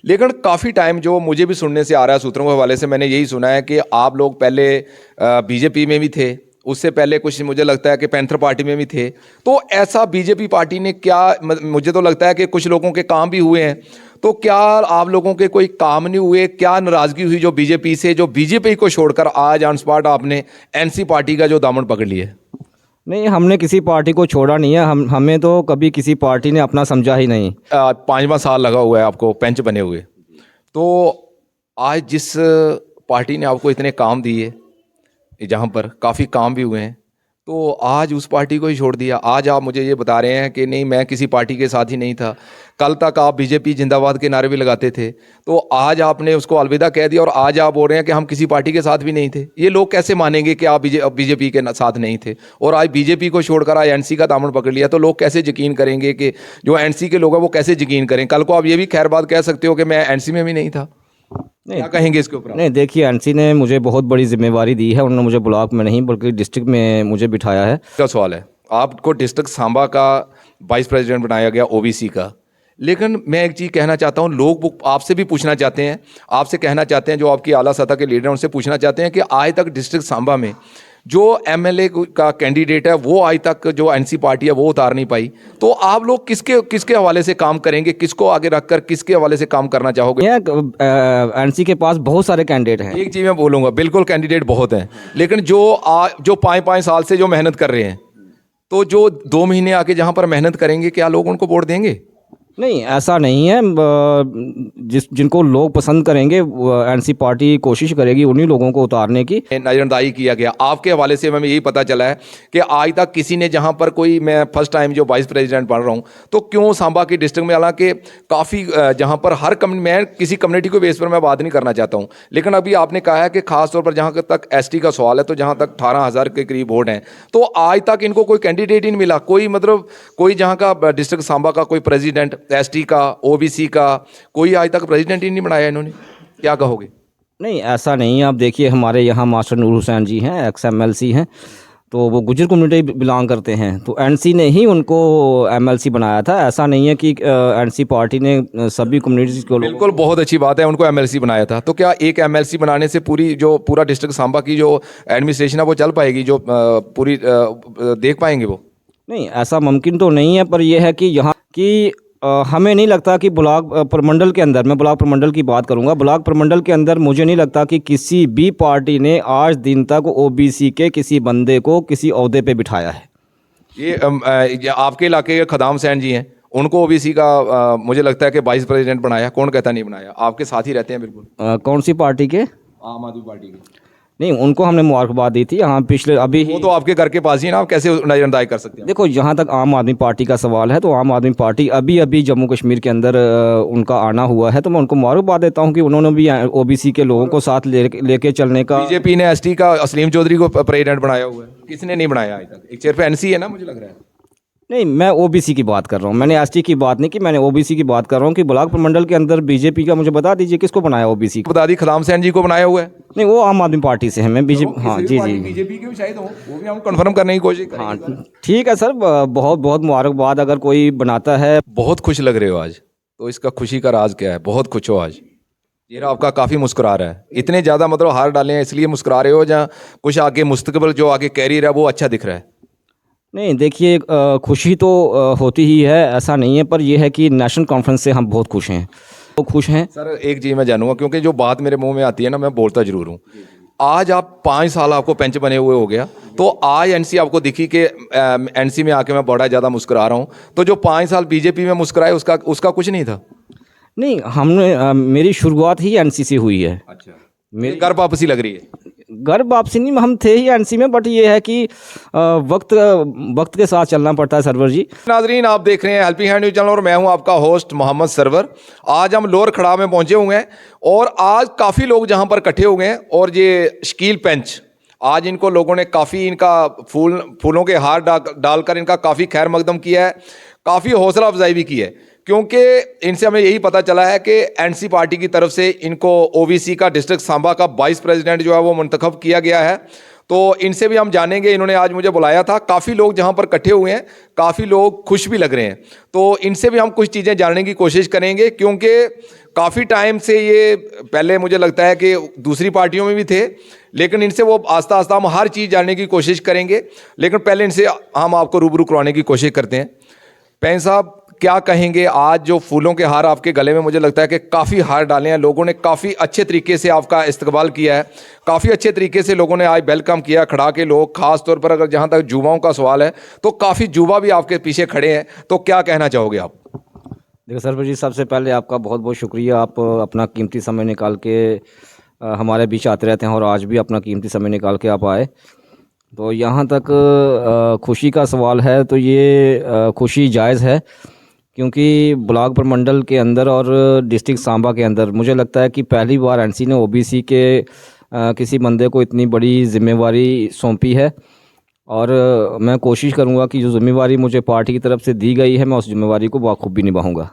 लेकिन काफ़ी टाइम जो मुझे भी सुनने से आ रहा है सूत्रों के हवाले से, मैंने यही सुना है कि आप लोग पहले बीजेपी में भी थे, उससे पहले कुछ मुझे लगता है कि पैंथर पार्टी में भी थे। तो ऐसा बीजेपी पार्टी ने क्या, मुझे तो लगता है कि कुछ लोगों के काम भी हुए हैं, तो क्या आप लोगों के कोई काम नहीं हुए? क्या नाराज़गी हुई जो बीजेपी से, जो बीजेपी को छोड़कर आज ऑन स्पॉट आपने एनसी पार्टी का जो दामन पकड़ लिया? नहीं, हमने किसी पार्टी को छोड़ा नहीं है। हमें तो कभी किसी पार्टी ने अपना समझा ही नहीं। 5वां साल लगा हुआ है आपको पेंच बने हुए, तो आज जिस पार्टी ने आपको इतने काम दिए, जहाँ पर काफ़ी काम भी हुए हैं, तो आज उस पार्टी को ही छोड़ दिया। आज आप मुझे ये बता रहे हैं कि नहीं, मैं किसी पार्टी के साथ ही नहीं था। कल तक आप बीजेपी जिंदाबाद के नारे भी लगाते थे, तो आज आपने उसको अलविदा कह दिया और आज आप बोल रहे हैं कि हम किसी पार्टी के साथ भी नहीं थे। ये लोग कैसे मानेंगे कि आप बीजेपी के साथ नहीं थे और आज बीजेपी को छोड़कर आज एनसी का दामन पकड़ लिया? तो लोग कैसे यकीन करेंगे कि जो एनसी के लोग हैं वो कैसे यकीन करें? कल को आप ये भी खैर बात कह सकते हो कि मैं एनसी में भी नहीं था। नहीं, क्या कहेंगे इसके ऊपर? नहीं, देखिए, एनसी ने मुझे बहुत बड़ी जिम्मेवारी दी है। उन्होंने मुझे ब्लॉक में नहीं बल्कि डिस्ट्रिक्ट में मुझे बिठाया है। क्या सवाल है, आपको डिस्ट्रिक्ट सांबा का वाइस प्रेसिडेंट बनाया गया ओबीसी का, लेकिन मैं एक चीज़ कहना चाहता हूँ, लोग आपसे भी पूछना चाहते हैं, आपसे कहना चाहते हैं, जो आपकी आला सतह के लीडर हैं उनसे पूछना चाहते हैं कि आज तक डिस्ट्रिक्ट सांबा में जो एमएलए का कैंडिडेट है वो आज तक जो एनसी पार्टी है वो उतार नहीं पाई। तो आप लोग किसके हवाले से काम करेंगे? किसको आगे रखकर किसके हवाले से काम करना चाहोगे? एनसी के पास बहुत सारे कैंडिडेट हैं। एक चीज़ मैं बोलूँगा, बिल्कुल कैंडिडेट बहुत हैं, लेकिन जो 5-5 साल से जो मेहनत कर रहे हैं, तो जो 2 महीने आके जहाँ पर मेहनत करेंगे, क्या लोग उनको वोट देंगे? नहीं, ऐसा नहीं है। जिनको लोग पसंद करेंगे एनसी पार्टी कोशिश करेगी उन्हीं लोगों को उतारने की। नजरअंदाजी किया गया आपके हवाले से। हमें यही पता चला है कि आज तक किसी ने, जहां पर कोई, मैं फर्स्ट टाइम जो वाइस प्रेसिडेंट बन रहा हूं, तो क्यों सांबा की डिस्ट्रिक्ट में, हालांकि काफ़ी जहां पर मैं किसी कम्युनिटी को बेस पर मैं बात नहीं करना चाहता हूं, लेकिन अभी आपने कहा है कि खास तौर पर जहां तक एसटी का सवाल है, तो जहां तक 18,000 के करीब वोट हैं, तो आज तक इनको कोई कैंडिडेट ही नहीं मिला। कोई मतलब कोई जहां का डिस्ट्रिक्ट सांबा का कोई प्रेसिडेंट, एसटी का, ओबीसी का, कोई आज तक प्रेसिडेंट ही नहीं बनाया इन्होंने। क्या कहोगे? नहीं, ऐसा नहीं है। आप देखिए, हमारे यहाँ मास्टर नूर हुसैन जी हैं, XMLC हैं, तो वो गुजर कम्युनिटी बिलोंग करते हैं, तो एनसी ने ही उनको MLC बनाया था। ऐसा नहीं है कि एनसी पार्टी ने सभी कम्युनिटीज़ को। बिल्कुल, बहुत अच्छी बात है, उनको एमएलसी बनाया था। तो क्या एक एमएलसी बनाने से पूरा डिस्ट्रिक्ट सांबा की जो एडमिनिस्ट्रेशन है वो चल पाएगी, जो पूरी देख पाएंगे वो? नहीं, ऐसा मुमकिन तो नहीं है, पर यह है कि यहाँ की हमें नहीं लगता कि ब्लॉक प्रमंडल के अंदर, मैं ब्लॉक प्रमंडल की बात करूंगा, ब्लॉक प्रमंडल के अंदर मुझे नहीं लगता कि किसी भी पार्टी ने आज दिन तक ओबीसी के किसी बंदे को किसी ओहदे पे बिठाया है। ये आपके इलाके के खदाम सैन जी हैं, उनको ओबीसी का मुझे लगता है कि वाइस प्रेसिडेंट बनाया। कौन कहता नहीं बनाया? आपके साथ ही रहते हैं बिल्कुल। कौन सी पार्टी के? आम आदमी पार्टी के। नहीं, उनको हमने मुबारकबाद दी थी। हाँ, पिछले अभी वो तो आपके घर के पास ही है ना, आप कैसे नजरअंदाज कर सकते हैं? देखो, जहाँ तक आम आदमी पार्टी का सवाल है, तो आम आदमी पार्टी अभी अभी जम्मू कश्मीर के अंदर उनका आना हुआ है, तो मैं उनको मुबारकबाद देता हूँ कि उन्होंने भी ओबीसी के लोगों को साथ लेके चलने का। बीजेपी ने एसटी का असलीम चौधरी को प्रेसिडेंट बनाया हुआ है, किसने नहीं बनाया आज तक? एक चेयर पे एनसी है ना, मुझे लग रहा है। नहीं, मैं ओबीसी की बात कर रहा हूँ, मैंने एसटी की बात नहीं की, मैंने ओबीसी की बात कर रहा हूँ कि ब्लॉक प्रमंडल के अंदर बीजेपी का मुझे बता दीजिए किसको बनाया ओबीसी को? बता दी, खदाम सैन जी को बनाया हुआ है। नहीं, वो आम आदमी पार्टी से है। मैं बीजेपी, हाँ जी जी, बीजेपी के भी शायद हो, वो भी हम कंफर्म करने की कोशिश करेंगे। हाँ ठीक है सर, बहुत बहुत मुबारकबाद अगर कोई बनाता है। बहुत खुश लग रहे हो आज, तो इसका खुशी का राज क्या है? बहुत खुश हो आज, चेहरा आपका काफ़ी मुस्कुरा रहा है। इतने ज़्यादा मतलब हार डाले हैं इसलिए मुस्कुरा रहे हो, जहाँ कुछ आगे मुस्तकबिल जो आगे कैरियर है वो अच्छा दिख रहा है? नहीं, देखिए, खुशी तो होती ही है, ऐसा नहीं है, पर यह है कि नेशनल कॉन्फ्रेंस से हम बहुत खुश हैं। तो खुश हैं सर। एक चीज़ मैं जानूंगा, क्योंकि जो बात मेरे मुंह में आती है ना, मैं बोलता जरूर हूँ। आज आप 5 साल आपको पेंच बने हुए हो गया, तो आज एनसी आपको दिखी कि एनसी में आके मैं बड़ा ज़्यादा मुस्कुरा रहा हूँ, तो जो 5 साल बीजेपी में मुस्कुराए उसका कुछ नहीं था? नहीं, हमने मेरी शुरुआत ही एनसी से हुई है। अच्छा, मेरी घर वापसी लग रही है। घर वापसी नहीं, हम थे ही एनसी में, बट ये है कि वक्त के साथ चलना पड़ता है सरवर जी। नाजरीन, आप देख रहे हैं हेल्पिंग हैंड न्यूज़ चैनल और मैं हूं आपका होस्ट मोहम्मद सरवर। आज हम लोअर खड़ा में पहुंचे हुए हैं और आज काफ़ी लोग जहां पर इकट्ठे हो गए हैं, और ये शकील पेंच, आज इनको लोगों ने काफ़ी इनका फूलों के हार डालकर इनका काफ़ी खैर मकदम किया है, काफ़ी हौसला अफजाई भी की है, क्योंकि इनसे हमें यही पता चला है कि एनसी पार्टी की तरफ से इनको ओबीसी का डिस्ट्रिक्ट सांबा का वाइस प्रेसिडेंट जो है वो मुंतखब किया गया है। तो इनसे भी हम जानेंगे। इन्होंने आज मुझे बुलाया था, काफ़ी लोग जहाँ पर इकट्ठे हुए हैं, काफ़ी लोग खुश भी लग रहे हैं। तो इनसे भी हम कुछ चीज़ें जानने की कोशिश करेंगे, क्योंकि काफ़ी टाइम से ये पहले मुझे लगता है कि दूसरी पार्टियों में भी थे, लेकिन इनसे वो आस्ता आस्ता हम हर चीज़ जानने की कोशिश करेंगे। लेकिन पहले इनसे हम आपको रूबरू करवाने की कोशिश करते हैं। पैन साहब, क्या कहेंगे आज जो फूलों के हार आपके गले में, मुझे लगता है कि काफ़ी हार डाले हैं लोगों ने, काफ़ी अच्छे तरीके से आपका इस्तकबाल किया है, काफ़ी अच्छे तरीके से लोगों ने आज वेलकम किया, खड़ा के लोग, खास तौर पर अगर जहाँ तक युवाओं का सवाल है तो काफ़ी युवा भी आपके पीछे खड़े हैं, तो क्या कहना चाहोगे आप? देखो सरफराज जी, सबसे पहले आपका बहुत बहुत शुक्रिया। आप अपना कीमती समय निकाल के हमारे बीच आते रहते हैं और आज भी अपना कीमती समय निकाल के आप आए। तो यहाँ तक खुशी का सवाल है तो ये खुशी जायज़ है, क्योंकि ब्लॉक प्रमंडल के अंदर और डिस्ट्रिक्ट सांबा के अंदर मुझे लगता है कि पहली बार एनसी ने ओबीसी के किसी बंदे को इतनी बड़ी जिम्मेवारी सौंपी है। और मैं कोशिश करूँगा कि जो जिम्मेवारी मुझे पार्टी की तरफ से दी गई है, मैं उस जिम्मेवारी को बखूबी निभाऊंगा।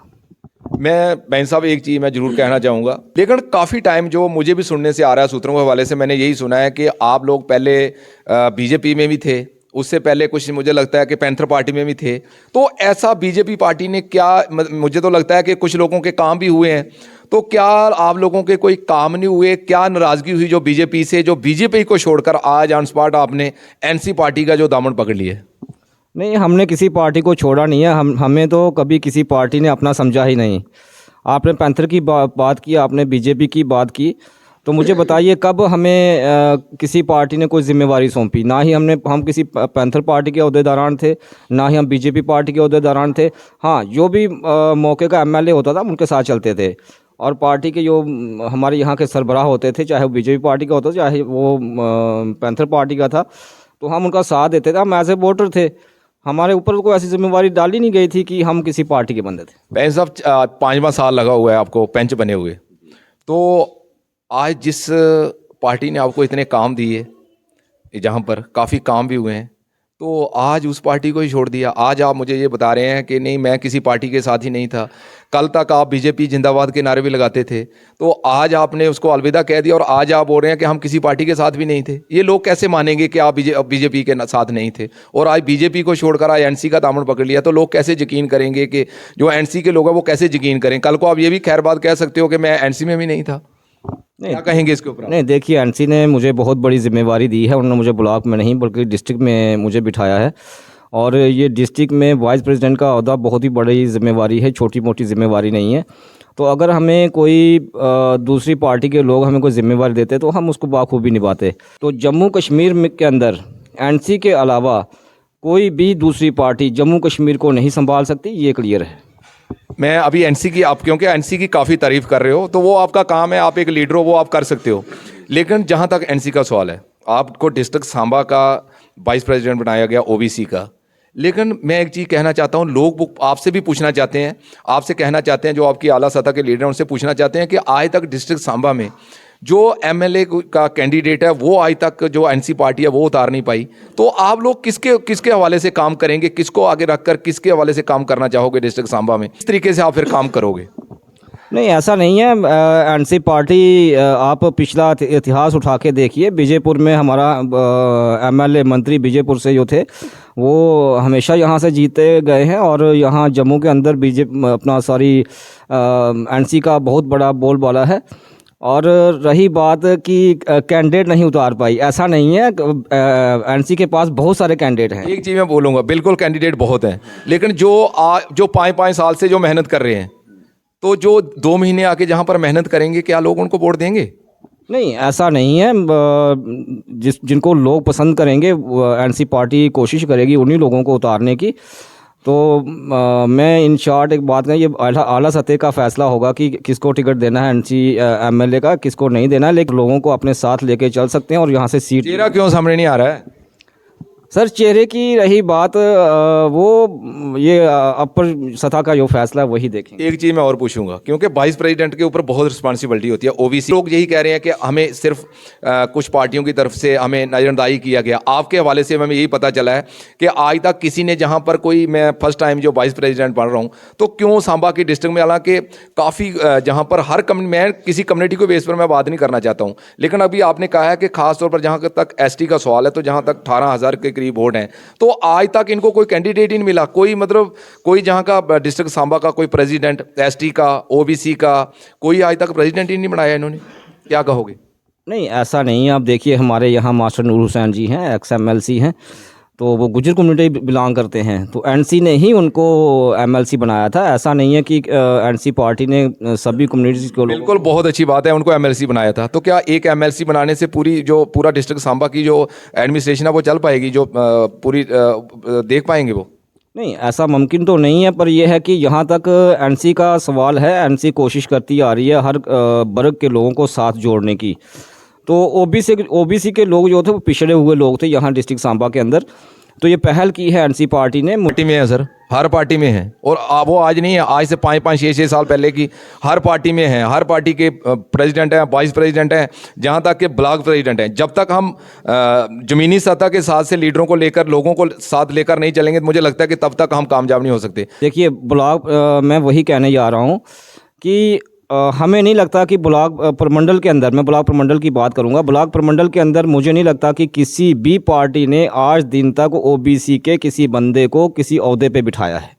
मैं बैन साहब एक चीज़ मैं ज़रूर कहना चाहूँगा, लेकिन काफ़ी टाइम जो मुझे भी सुनने से आ रहा है, सूत्रों के हवाले से मैंने यही सुना है कि आप लोग पहले बीजेपी में भी थे, उससे पहले कुछ मुझे लगता है कि पैंथर पार्टी में भी थे। तो ऐसा बीजेपी पार्टी ने क्या, मुझे तो लगता है कि कुछ लोगों के काम भी हुए हैं, तो क्या आप लोगों के कोई काम नहीं हुए? क्या नाराज़गी हुई जो बीजेपी से, जो बीजेपी को छोड़कर आज ऑन स्पॉट आपने एनसी पार्टी का जो दामन पकड़ लिया? नहीं, हमने किसी पार्टी को छोड़ा नहीं है। हमें तो कभी किसी पार्टी ने अपना समझा ही नहीं। आपने पैंथर की बात की, आपने बीजेपी की बात की, तो मुझे बताइए कब हमें किसी पार्टी ने कोई जिम्मेवारी सौंपी? ना ही हम किसी पैंथर पार्टी के अहदेदारान थे, ना ही हम बीजेपी पार्टी के अहदेदारान थे। हाँ, जो भी मौके का एमएलए होता था उनके साथ चलते थे, और पार्टी के जो हमारे यहाँ के सरबराह होते थे, चाहे वो बीजेपी पार्टी का होता था चाहे वो पैंथर पार्टी का था, तो हम उनका साथ देते थे। हम एज ए वोटर थे, हमारे ऊपर कोई ऐसी जिम्मेवारी डाली नहीं गई थी कि हम किसी पार्टी के बंदे थे। पैन साहब, 5वां साल लगा हुआ है आपको पेंच बने हुए, तो आज जिस पार्टी ने आपको इतने काम दिए, जहाँ पर काफ़ी काम भी हुए हैं, तो आज उस पार्टी को ही छोड़ दिया। आज आप मुझे ये बता रहे हैं कि नहीं, मैं किसी पार्टी के साथ ही नहीं था। कल तक आप बीजेपी जिंदाबाद के नारे भी लगाते थे, तो आज आपने उसको अलविदा कह दिया और आज आप बोल रहे हैं कि हम किसी पार्टी के साथ भी नहीं थे। ये लोग कैसे मानेंगे कि आप बीजेपी के साथ नहीं थे, और आज बीजेपी को छोड़कर आज एनसी का दामन पकड़ लिया? तो लोग कैसे यकीन करेंगे कि जो एनसी के लोग हैं वो कैसे यकीन करें? कल को आप ये भी खैर बात कह सकते हो कि मैं एनसी में भी नहीं था। क्या कहेंगे इसके ऊपर? नहीं, देखिए, एनसी ने मुझे बहुत बड़ी जिम्मेवारी दी है। उन्होंने मुझे ब्लॉक में नहीं बल्कि डिस्ट्रिक्ट में मुझे बिठाया है, और ये डिस्ट्रिक्ट में वाइस प्रेसिडेंट का ओहदा बहुत ही बड़ी जिम्मेवारी है, छोटी मोटी जिम्मेवारी नहीं है। तो अगर हमें कोई दूसरी पार्टी के लोग हमें कोई जिम्मेवारी देते तो हम उसको बाखूबी निभाते। तो जम्मू कश्मीर के अंदर एनसी के अलावा कोई भी दूसरी पार्टी जम्मू कश्मीर को नहीं संभाल सकती, ये क्लियर है। मैं अभी एनसी की, आप क्योंकि एनसी की काफ़ी तारीफ़ कर रहे हो, तो वो आपका काम है, आप एक लीडर हो, वो आप कर सकते हो। लेकिन जहाँ तक एनसी का सवाल है, आपको डिस्ट्रिक्ट सांबा का वाइस प्रेसिडेंट बनाया गया ओबीसी का, लेकिन मैं एक चीज़ कहना चाहता हूँ, लोग आपसे भी पूछना चाहते हैं, आपसे कहना चाहते हैं, जो आपकी आला सतह के लीडर हैं उनसे पूछना चाहते हैं कि आज तक डिस्ट्रिक्ट सांबा में जो एमएलए का कैंडिडेट है वो आज तक जो एनसी पार्टी है वो उतार नहीं पाई। तो आप लोग किसके हवाले से काम करेंगे? किसको आगे रखकर किसके हवाले से काम करना चाहोगे डिस्ट्रिक्ट सांबा में? किस तरीके से आप फिर काम करोगे? नहीं, ऐसा नहीं है। एनसी पार्टी, आप पिछला इतिहास उठा के देखिए। बीजेपुर में हमारा एमएलए मंत्री बीजेपुर से जो थे वो हमेशा यहाँ से जीते गए हैं, और यहाँ जम्मू के अंदर अपना एनसी का बहुत बड़ा बोलबाला है। और रही बात कि कैंडिडेट नहीं उतार पाई, ऐसा नहीं है। एनसी के पास बहुत सारे कैंडिडेट हैं। एक चीज़ मैं बोलूँगा, बिल्कुल कैंडिडेट बहुत हैं, लेकिन जो 5-5 साल से जो मेहनत कर रहे हैं, तो जो 2 महीने आके जहाँ पर मेहनत करेंगे, क्या लोग उनको वोट देंगे? नहीं, ऐसा नहीं है। जिनको लोग पसंद करेंगे एनसी पार्टी कोशिश करेगी उन्हीं लोगों को उतारने की। तो मैं इन शॉर्ट एक बात कहें, ये आला सतह का फैसला होगा कि किसको टिकट देना है एनसी एमएलए का, किसको नहीं देना है। लेकिन लोगों को अपने साथ लेके चल सकते हैं और यहाँ से सीट। चेहरा क्यों सामने नहीं आ रहा है? सर चेहरे की रही बात वो ये अपर सतह का जो फैसला है वही देखेंगे। एक चीज़ मैं और पूछूंगा, क्योंकि वाइस प्रेसिडेंट के ऊपर बहुत रिस्पांसिबिलिटी होती है। ओबीसी लोग यही कह रहे हैं कि हमें सिर्फ कुछ पार्टियों की तरफ से हमें नजरअंदाज किया गया। आपके हवाले से हमें यही पता चला है कि आज तक किसी ने जहां पर कोई, मैं फर्स्ट टाइम जो वाइस प्रेसिडेंट बन रहा हूं, तो क्यों सांबा की डिस्ट्रिक्ट में, हालांकि काफ़ी जहां पर मैं किसी कम्युनिटी को बेस पर मैं बात नहीं करना चाहता हूं, लेकिन अभी आपने कहा है कि खास तौर पर जहां तक एसटी का सवाल है, तो जहां तक 18,000 के करीब वोट हैं, तो आज तक इनको कोई कैंडिडेट ही नहीं मिला। कोई मतलब कोई जहां का डिस्ट्रिक्ट सांबा का कोई प्रेसिडेंट एसटी का, ओबीसी का, कोई आज तक प्रेसिडेंट ही नहीं बनाया इन्होंने। क्या कहोगे? नहीं ऐसा नहीं है। आप देखिए हमारे यहाँ मास्टर नूर हुसैन जी हैं, XMLC हैं, तो वो गुजर कम्युनिटी बिलोंग करते हैं, तो एनसी ने ही उनको MLC बनाया था। ऐसा नहीं है कि एनसी पार्टी ने सभी कम्युनिटीज़ को बिल्कुल, बहुत अच्छी बात है, उनको एमएलसी बनाया था। तो क्या एक एमएलसी बनाने से पूरा डिस्ट्रिक्ट सांबा की जो एडमिनिस्ट्रेशन है वो चल पाएगी, जो पूरी देख पाएंगे वो? नहीं ऐसा मुमकिन तो नहीं है, पर यह है कि यहाँ तक एनसी का सवाल है, एनसी कोशिश करती आ रही है हर वर्ग के लोगों को साथ जोड़ने की। तो ओबीसी के लोग जो थे वो पिछड़े हुए लोग थे यहाँ डिस्ट्रिक्ट सांबा के अंदर, तो ये पहल की है एनसी पार्टी ने। पार्टी में है सर, हर पार्टी में है, और वो आज नहीं है, आज से 5-5, 6-6 साल पहले की हर पार्टी में है। हर पार्टी के प्रेसिडेंट हैं, वाइस प्रेसिडेंट हैं, जहाँ तक के ब्लॉक प्रेसिडेंट हैं। जब तक हम ज़मीनी सतह के साथ से लीडरों को लेकर, लोगों को साथ लेकर नहीं चलेंगे, तो मुझे लगता है कि तब तक हम कामयाब नहीं हो सकते। देखिए ब्लॉक मैं वही कहने जा रहा हूँ कि हमें नहीं लगता कि ब्लॉक प्रमंडल के अंदर, मैं ब्लॉक प्रमंडल की बात करूंगा, ब्लॉक प्रमंडल के अंदर मुझे नहीं लगता कि किसी भी पार्टी ने आज दिन तक ओबीसी के किसी बंदे को किसी ओहदे पे बिठाया है।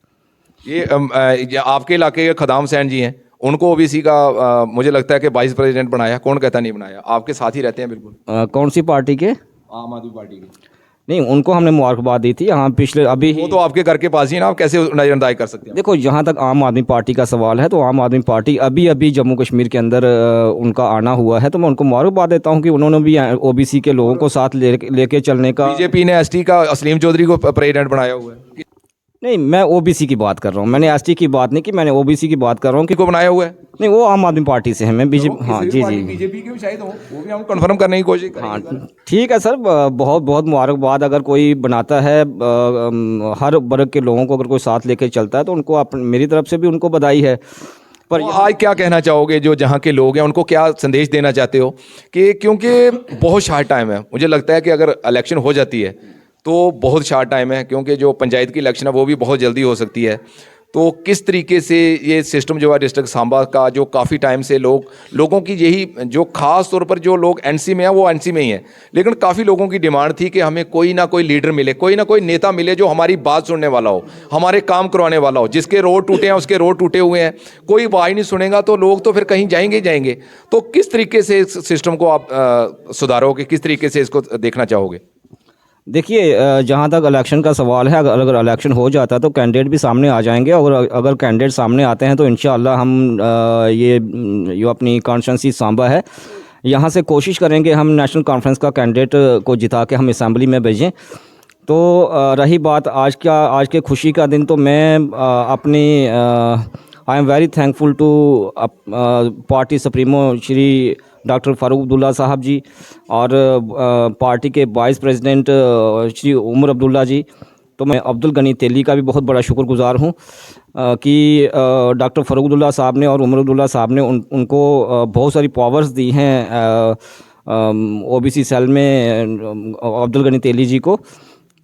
ये आपके इलाके के खदाम सैन जी हैं, उनको ओबीसी का मुझे लगता है कि वाइस प्रेसिडेंट बनाया। कौन कहता नहीं बनाया? आपके साथ ही रहते हैं बिल्कुल। कौन सी पार्टी के? आम आदमी पार्टी के। नहीं, उनको हमने मुबारकबाद दी थी। हाँ पिछले अभी वो तो आपके घर के पास ही है ना, आप कैसे नजरअंदाज कर सकते हैं? देखो जहाँ तक आम आदमी पार्टी का सवाल है, तो आम आदमी पार्टी अभी अभी जम्मू कश्मीर के अंदर उनका आना हुआ है, तो मैं उनको मुबारकबाद देता हूँ कि उन्होंने भी ओबीसी के लोगों को साथ लेके चलने का। बीजेपी ने एसटी का असलीम चौधरी को प्रेसिडेंट बनाया हुआ है। नहीं, मैं ओबीसी की बात कर रहा हूँ, मैंने एसटी की बात नहीं की, मैंने ओबीसी की बात कर रहा हूँ। किसको बनाया हुआ है? नहीं, वो आम आदमी पार्टी से है। मैं बीजेपी, हाँ जी जी, बीजेपी के भी शायद हो, वो भी हम कंफर्म करने की कोशिश करेंगे। हाँ ठीक है सर, बहुत बहुत मुबारकबाद। अगर कोई बनाता है हर वर्ग के लोगों को अगर कोई साथ लेके चलता है, तो उनको मेरी तरफ से भी उनको बधाई है। पर तो आज क्या कहना चाहोगे जो जहाँ के लोग हैं, उनको क्या संदेश देना चाहते हो? कि क्योंकि बहुत शार्ट टाइम है, मुझे लगता है कि अगर इलेक्शन हो जाती है तो बहुत शार्ट टाइम है, क्योंकि जो पंचायत की इलेक्शन है वो भी बहुत जल्दी हो सकती है। तो किस तरीके से ये सिस्टम जो है डिस्ट्रिक्ट सांबा का, जो काफ़ी टाइम से लोगों की यही, जो खास तौर पर जो लोग एनसी में हैं वो एनसी में ही हैं, लेकिन काफ़ी लोगों की डिमांड थी कि हमें कोई ना कोई लीडर मिले, कोई ना कोई नेता मिले जो हमारी बात सुनने वाला हो, हमारे काम करवाने वाला हो। जिसके रोड टूटे हैं उसके रोड टूटे हुए हैं, कोई आवाज़ नहीं सुनेगा तो लोग तो फिर कहीं जाएंगे ही जाएंगे। तो किस तरीके से इस सिस्टम को आप सुधारोगे, किस तरीके से इसको देखना चाहोगे? देखिए जहाँ तक इलेक्शन का सवाल है, अगर इलेक्शन हो जाता है तो कैंडिडेट भी सामने आ जाएंगे, और अगर कैंडिडेट सामने आते हैं तो इंशाअल्लाह हम ये जो अपनी कॉन्स्टिट्यूंसी सांबा है, यहाँ से कोशिश करेंगे हम नेशनल कॉन्फ्रेंस का कैंडिडेट को जिता के हम असेंबली में भेजें। तो रही बात आज के खुशी का दिन, तो मैं अपनी I am very thankful to party supremo Shri doctor Farooq Abdullah साहब जी, और पार्टी के वाइस प्रेसिडेंट श्री उमर अब्दुल्ला जी। तो मैं अब्दुल गनी तेली का भी बहुत बड़ा शुक्रगुज़ार हूँ कि डॉक्टर फ़ारूक अब्दुल्ला साहब ने और उमर अब्दुल्ला साहब ने उनको बहुत सारी पावर्स दी हैं ओबीसी सेल में अब्दुल गनी तेली जी को।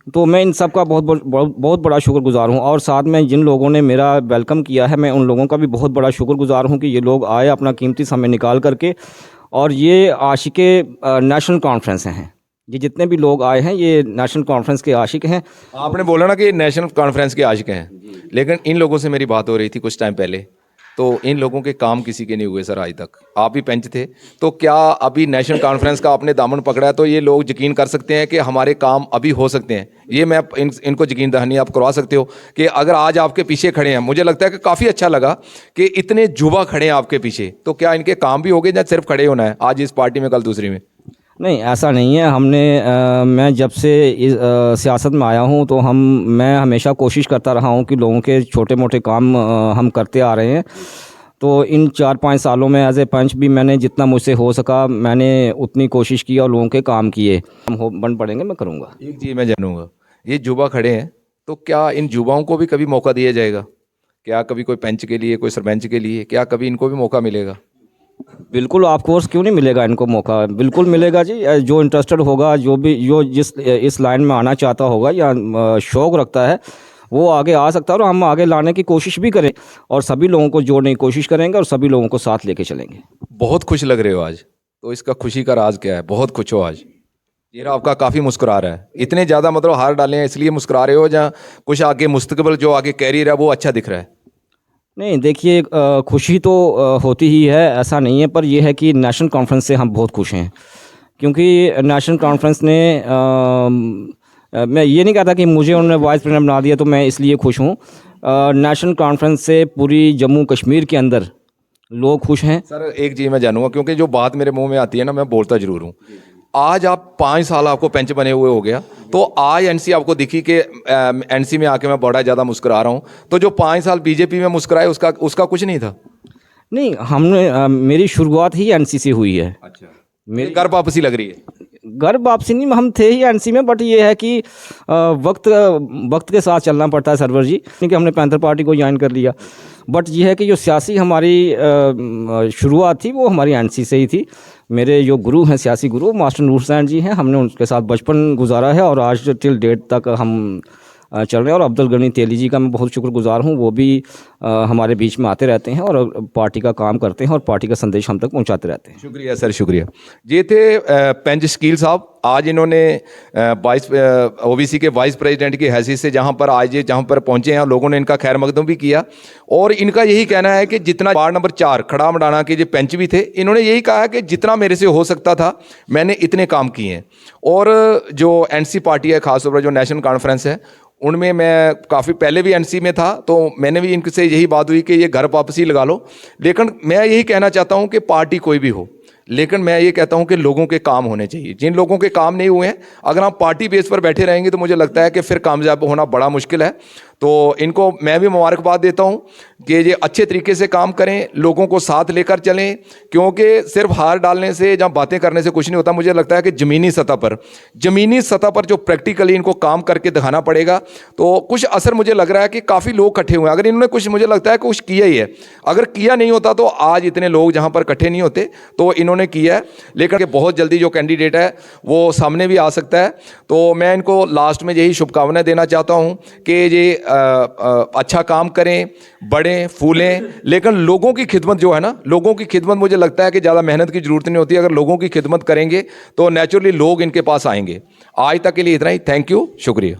तो मैं इन सब का बहुत बड़ा शुक्रगुज़ार हूँ, और साथ में जिन लोगों ने मेरा वेलकम किया है, मैं उन लोगों का भी बहुत बड़ा शुक्रगुज़ार हूँ कि ये लोग आए अपना कीमती समय निकाल करके, और ये आशिके नेशनल कॉन्फ्रेंस हैं। ये जितने भी लोग आए हैं ये नेशनल कॉन्फ्रेंस के आशिक हैं। आपने बोला ना कि नेशनल कॉन्फ्रेंस के आशिक हैं, लेकिन इन लोगों से मेरी बात हो रही थी कुछ टाइम पहले, तो इन लोगों के काम किसी के नहीं हुए सर आज तक। आप भी पंच थे, तो क्या अभी नेशनल कॉन्फ्रेंस का आपने दामन पकड़ा है, तो ये लोग यकीन कर सकते हैं कि हमारे काम अभी हो सकते हैं? ये मैं इनको यकीन दहानी आप करवा सकते हो कि अगर आज आपके पीछे खड़े हैं, मुझे लगता है कि काफ़ी अच्छा लगा कि इतने युवा खड़े हैं आपके पीछे, तो क्या इनके काम भी हो गए या सिर्फ खड़े होना है, आज इस पार्टी में कल दूसरी में? नहीं ऐसा नहीं है। मैं जब से इस सियासत में आया हूँ तो मैं हमेशा कोशिश करता रहा हूँ कि लोगों के छोटे मोटे काम हम करते आ रहे हैं। तो इन 4-5 सालों में एज ए पंच भी मैंने जितना मुझसे हो सका मैंने उतनी कोशिश की और लोगों के काम किए। हम बन पड़ेंगे, मैं करूँगा। एक चीज़ मैं जानूँगा ये युवा खड़े हैं, तो क्या इन युवाओं को भी कभी मौका दिया जाएगा? क्या कभी कोई पंच के लिए, कोई सरपंच के लिए, क्या कभी इनको भी मौका मिलेगा? बिल्कुल, ऑफ कोर्स, क्यों नहीं मिलेगा इनको मौका, बिल्कुल मिलेगा जी। जो इंटरेस्टेड होगा, जो जिस इस लाइन में आना चाहता होगा या शौक़ रखता है, वो आगे आ सकता है और हम आगे लाने की कोशिश भी करें और सभी लोगों को जोड़ने की कोशिश करेंगे और सभी लोगों को साथ लेके चलेंगे। बहुत खुश लग रहे हो आज, तो इसका खुशी का राज क्या है? बहुत खुश हो आज, चेहरा आपका काफ़ी मुस्कुरा रहा है। इतने ज़्यादा मतलब हार डाले हैं इसलिए मुस्कुरा रहे हो, या कुछ आगे मुस्तकबिल जो आगे कैरियर है वो अच्छा दिख रहा है? नहीं, देखिए, खुशी तो होती ही है, ऐसा नहीं है, पर यह है कि नेशनल कॉन्फ्रेंस से हम बहुत खुश हैं, क्योंकि नेशनल कॉन्फ्रेंस ने मैं ये नहीं कहता कि मुझे उन्होंने वाइस प्रेसिडेंट बना दिया तो मैं इसलिए खुश हूँ। नेशनल कॉन्फ्रेंस से पूरी जम्मू कश्मीर के अंदर लोग खुश हैं। सर एक चीज़ मैं जानूंगा, क्योंकि जो बात मेरे मुंह में आती है ना, मैं बोलता जरूर हूँ। आज आप 5 साल आपको पंच बने हुए हो गया, तो आज एनसी आपको दिखी कि एनसी में आके मैं बड़ा ज़्यादा मुस्कुरा रहा हूँ, तो जो 5 साल बीजेपी में मुस्कुराए उसका कुछ नहीं था? नहीं, हमने मेरी शुरुआत ही एनसी से हुई है। अच्छा, मेरी घर वापसी लग रही है? घर वापसी नहीं, हम थे ही एनसी में, बट ये है कि वक्त के साथ चलना पड़ता है सरवर जी, क्योंकि हमने पैंथर पार्टी को ज्वाइन कर लिया। बट ये है कि जो सियासी हमारी शुरुआत थी वो हमारी एनसी से ही थी। मेरे जो गुरु हैं, सियासी गुरु मास्टर नूर हुसैन जी हैं, हमने उनके साथ बचपन गुजारा है और आज टिल डेट तक हम चल रहे हैं। और अब्दुल गनी तेली जी का मैं बहुत शुक्रगुजार हूँ, वो भी हमारे बीच में आते रहते हैं और पार्टी का काम करते हैं और पार्टी का संदेश हम तक पहुँचाते रहते हैं। शुक्रिया सर, शुक्रिया। ये थे पंच शकील साहब। आज इन्होंने ओबीसी के वाइस प्रेसिडेंट की हैसियत से जहाँ पर पहुँचे हैं, लोगों ने इनका खैर मकदम भी किया और इनका यही कहना है कि जितना वार्ड नंबर 4 खड़ा मडाना के जो पंच भी थे, इन्होंने यही कहा कि जितना मेरे से हो सकता था मैंने इतने काम किए हैं। और जो एनसी पार्टी है, खासतौर पर जो नेशनल कॉन्फ्रेंस है, उनमें मैं काफ़ी पहले भी एनसी में था, तो मैंने भी इनसे यही बात हुई कि ये घर वापसी लगा लो। लेकिन मैं यही कहना चाहता हूँ कि पार्टी कोई भी हो, लेकिन मैं ये कहता हूं कि लोगों के काम होने चाहिए। जिन लोगों के काम नहीं हुए हैं, अगर हम पार्टी बेस पर बैठे रहेंगे तो मुझे लगता है कि फिर कामयाब होना बड़ा मुश्किल है। तो इनको मैं भी मुबारकबाद देता हूं कि ये अच्छे तरीके से काम करें, लोगों को साथ लेकर चलें, क्योंकि सिर्फ हार डालने से या बातें करने से कुछ नहीं होता। मुझे लगता है कि ज़मीनी सतह पर जो प्रैक्टिकली इनको काम करके दिखाना पड़ेगा, तो कुछ असर मुझे लग रहा है कि काफ़ी लोग इकट्ठे हुए हैं। अगर इन्होंने कुछ, मुझे लगता है कि कुछ किया ही है। अगर किया नहीं होता तो आज इतने लोग जहाँ पर इकट्ठे नहीं होते, तो इन्होंने किया है। लेकिन बहुत जल्दी जो कैंडिडेट है वो सामने भी आ सकता है। तो मैं इनको लास्ट में यही शुभकामनाएं देना चाहता हूँ कि ये अच्छा काम करें, बढ़ें, फूलें, लेकिन लोगों की खिदमत जो है ना, लोगों की खिदमत, मुझे लगता है कि ज़्यादा मेहनत की ज़रूरत नहीं होती। अगर लोगों की खिदमत करेंगे तो नेचुरली लोग इनके पास आएंगे। आज तक के लिए इतना ही। थैंक यू, शुक्रिया।